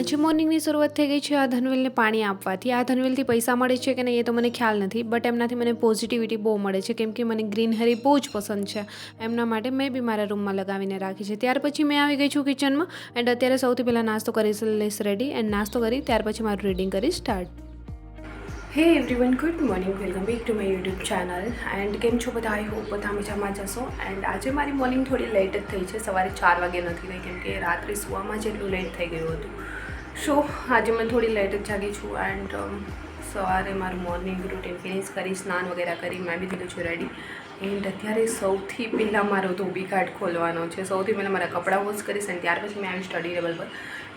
આજે મોર્નિંગની શરૂઆત થઈ ગઈ છે આ ધનવેલને પાણી આપવાથી। આ ધનવેલથી પૈસા મળે છે કે નહીં એ તો મને ખ્યાલ નથી, બટ એમનાથી મને પોઝિટિવિટી બહુ મળે છે કેમ કે મને ગ્રીનહરી બહુ જ પસંદ છે। એમના માટે મેં બી મારા રૂમમાં લગાવીને રાખી છે। ત્યાર પછી મેં આવી ગઈ છું કિચનમાં એન્ડ અત્યારે સૌથી પહેલાં નાસ્તો કરી લઈશ રેડી એન્ડ નાસ્તો કરી ત્યાર પછી મારું રીડિંગ કરી સ્ટાર્ટ। હે everyone, good morning, welcome back to my YouTube channel and કેમ છો બધા? આઈ હોપ બધા મજામાં જશો। એન્ડ આજે મારી મોર્નિંગ થોડી લેટ જ થઈ છે, સવારે 4 વાગે નથી થઈ કેમ કે રાત્રે સુવામાં જ એટલું લેટ થઈ ગયું હતું। સો આજે મેં થોડી લેટ જ જાગી છું એન્ડ સવારે મારું મોર્નિંગ રૂટીન ફિનિશ કરી, સ્નાન વગેરે કરી, મેં બી થઈ ગઈ છું રેડી એન્ડ અત્યારે સૌથી પહેલાં મારો ધોબી કાર્ડ ખોલવાનો છે। સૌથી પહેલાં મારા કપડાં વોશ કરીશ અને ત્યાર પછી મેં આવી સ્ટડી ટેબલ પર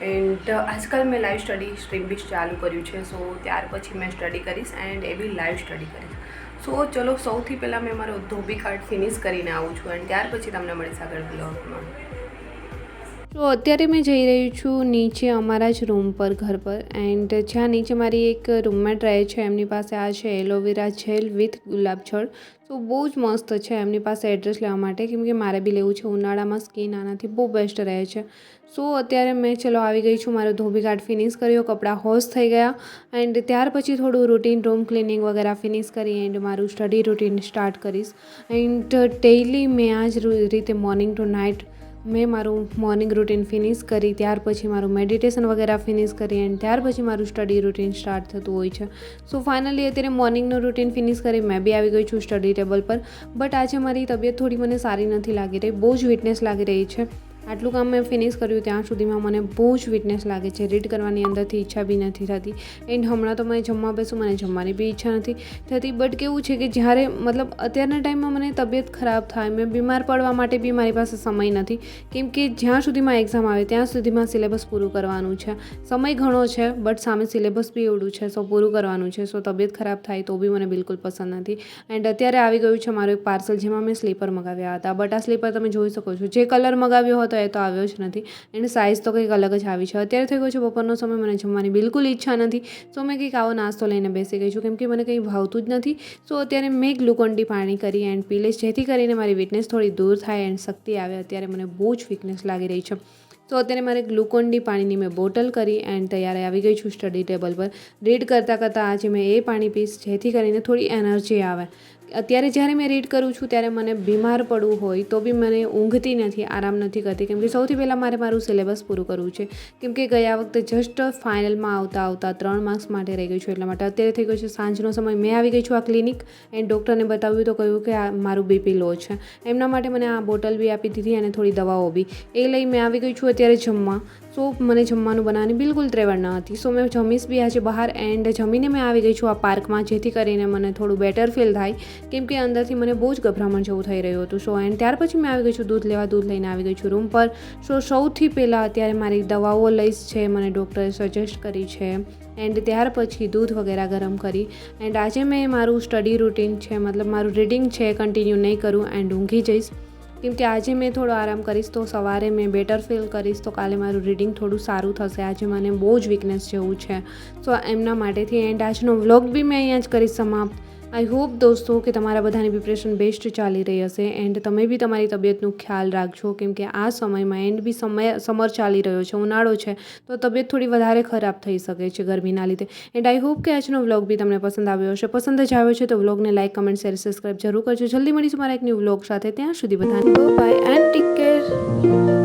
એન્ડ આજકાલ મેં લાઈવ સ્ટડી સ્ટ્રીમ બી ચાલુ કર્યું છે। સો ત્યાર પછી મેં સ્ટડી કરીશ એન્ડ એ બી લાઈવ સ્ટડી કરીશ। સો ચલો સૌથી પહેલાં મેં મારો ધોબી કાર્ડ ફિનિશ કરીને આવું છું એન્ડ ત્યાર પછી તમને મળીશ આગળ બ્લોગમાં। તો અત્યારે મેં જઈ રહી છું નીચે અમારા જ રૂમ પર, ઘર પર એન્ડ જ્યાં નીચે મારી એક રૂમમેટ રહે છે એમની પાસે આ છે એલોવેરા જેલ વિથ ગુલાબ જળ। તો બહુ જ મસ્ત છે એમની પાસે એડ્રેસ લેવા માટે કેમ કે મારે બી લેવું છે, ઉનાળામાં સ્કિન આનાથી બહુ બેસ્ટ રહે છે। સો અત્યારે મેં ચલો આવી ગઈ છું, મારો ધોબી કાર્ડ ફિનિશ કર્યો, કપડાં વોશ થઈ ગયા એન્ડ ત્યાર પછી થોડું રૂટીન રૂમ ક્લિનિંગ વગેરે ફિનિશ કરી એન્ડ મારું સ્ટડી રૂટીન સ્ટાર્ટ કરીશ એન્ડ ડેઇલી મેં આ જ રીતે મોર્નિંગ ટુ નાઇટ મેં મારું મોર્નિંગ રૂટીન ફિનિશ કરી ત્યાર પછી મારું મેડિટેશન વગેરે ફિનિશ કરી એન્ડ ત્યાર પછી મારું સ્ટડી રૂટીન સ્ટાર્ટ થતું હોય છે। સો ફાઇનલી અત્યારે મોર્નિંગનું રૂટીન ફિનિશ કરી મેં બી આવી ગઈ છું સ્ટડી ટેબલ પર, બટ આજે મારી તબિયત થોડી મને સારી નથી લાગી રહી, બહુ જ વીકનેસ લાગી રહી છે। આટલું કામ મેં ફિનિશ કર્યું ત્યાં સુધીમાં મને બહુ જ વીકનેસ લાગે છે, રીડ કરવાની અંદરથી ઈચ્છા બી નથી થતી એન્ડ હમણાં તો મેં જમવા બેસું, મને જમવાની બી ઈચ્છા નથી થતી। બટ કેવું છે કે જ્યારે મતલબ અત્યારના ટાઈમમાં મને તબિયત ખરાબ થાય, મેં બીમાર પડવા માટે બી મારી પાસે સમય નથી કેમ કે જ્યાં સુધીમાં એક્ઝામ આવે ત્યાં સુધીમાં સિલેબસ પૂરું કરવાનું છે। સમય ઘણો છે બટ સામે સિલેબસ બી એવડું છે, સો પૂરું કરવાનું છે। સો તબિયત ખરાબ થાય તો બી મને બિલકુલ પસંદ નથી એન્ડ અત્યારે આવી ગયું છે મારું એક પાર્સલ જેમાં મેં સ્લીપર મંગાવ્યા હતા, બટ આ સ્લીપર તમે જોઈ શકો છો જે કલર મંગાવ્યો હતો એ તો આવ્યો જ નથી એન્ડ સાઇઝ તો કંઈક અલગ જ આવી છે। અત્યારે થઈ ગયો છે બપોરનો સમય, મને જમવાની બિલકુલ ઈચ્છા નથી, સો મેં કંઈક આવો નાસ્તો લઈને બેસી ગઈ છું કેમ કે મને કંઈ ભાવતું જ નથી। સો અત્યારે મેં ગ્લુકોન ડી પાણી કરી એન્ડ પી લઈશ જેથી કરીને મારી વીકનેસ થોડી દૂર થાય એન્ડ શક્તિ આવે। અત્યારે મને બહુ જ વીકનેસ લાગી રહી છે, તો અત્યારે મારે ગ્લુકોન ડી પાણીની મેં બોટલ કરી એન્ડ તૈયાર આવી ગઈ છું સ્ટડી ટેબલ પર। રીડ કરતાં કરતાં આજે મેં એ પાણી પીશ જેથી કરીને થોડી એનર્જી આવે। અત્યારે જ્યારે મેં રીડ કરું છું ત્યારે મને બીમાર પડવું હોય તો બી મને ઊંઘતી નથી, આરામ નથી કરતી કેમ કે સૌથી પહેલાં મારે મારું સિલેબસ પૂરું કરવું છે કેમ કે ગયા વખતે જસ્ટ ફાઇનલમાં આવતા 3 માર્ક્સ માટે રહી ગઈ છું એટલા માટે। અત્યારે થઈ ગયો છે સાંજનો સમય, મેં આવી ગઈ છું આ ક્લિનિક એન્ડ ડૉક્ટરને બતાવ્યું તો કહ્યું કે આ મારું બીપી લો છે, એમના માટે મને આ બોટલ બી આપી દીધી અને થોડી દવાઓ બી, એ લઈ મેં આવી ગઈ છું અત્યારે જમવા। સો મને જમવાનું બનાવવાની બિલકુલ ત્રેવડ ન હતી, સો મેં જમીશ બી આજે બહાર એન્ડ જમીને મેં આવી ગઈ છું આ પાર્કમાં જેથી કરીને મને થોડું બેટર ફીલ થાય કેમ કે અંદરથી મને બહુ જ ગભરામણ જેવું થઈ રહ્યું હતું। સો એન્ડ ત્યાર પછી મેં આવી ગઈ છું દૂધ લેવા, દૂધ લઈને આવી ગઈ છું રૂમ પર। સો સૌથી પહેલાં અત્યારે મારી દવાઓ લઈશ છે, મને ડૉક્ટરે સજેસ્ટ કરી છે એન્ડ ત્યાર પછી દૂધ વગેરે ગરમ કરી એન્ડ આજે મેં મારું સ્ટડી રૂટીન છે મતલબ મારું રીડિંગ છે કન્ટિન્યુ નહીં કરું એન્ડ ઊંઘી જઈશ કેમ કે આજે મેં થોડો આરામ કરીશ તો સવારે મેં બેટર ફીલ કરીશ તો કાલે મારું રીડિંગ થોડું સારું થશે। આજે મને બહુ જ વીકનેસ જેવું છે, સો એમના માટેથી એન્ડ આજનો વ્લોગ બી મેં અહીંયા જ કરીશ સમાપ્ત। આઈ હોપ દોસ્તો કે તમારા બધાની પ્રિપરેશન બેસ્ટ ચાલી રહી હશે એન્ડ તમે બી તમારી તબિયતનું ખ્યાલ રાખજો કેમ કે આ સમયમાં એન્ડ બી સમર ચાલી રહ્યો છે, ઉનાળો છે તો તબિયત થોડી વધારે ખરાબ થઈ શકે છે ગરમીના લીધે એન્ડ આઈ હોપ કે આજનો વ્લોગ બી તમને પસંદ આવ્યો હશે। પસંદ જ આવ્યો છે તો વ્લોગને લાઇક, કમેન્ટ, શેર, સબસ્ક્રાઈબ જરૂર કરજો। જલ્દી મળીશું મારા એક ન્યૂ વ્લોગ સાથે, ત્યાં સુધી બધાને બાય એન્ડ ટેક કેર।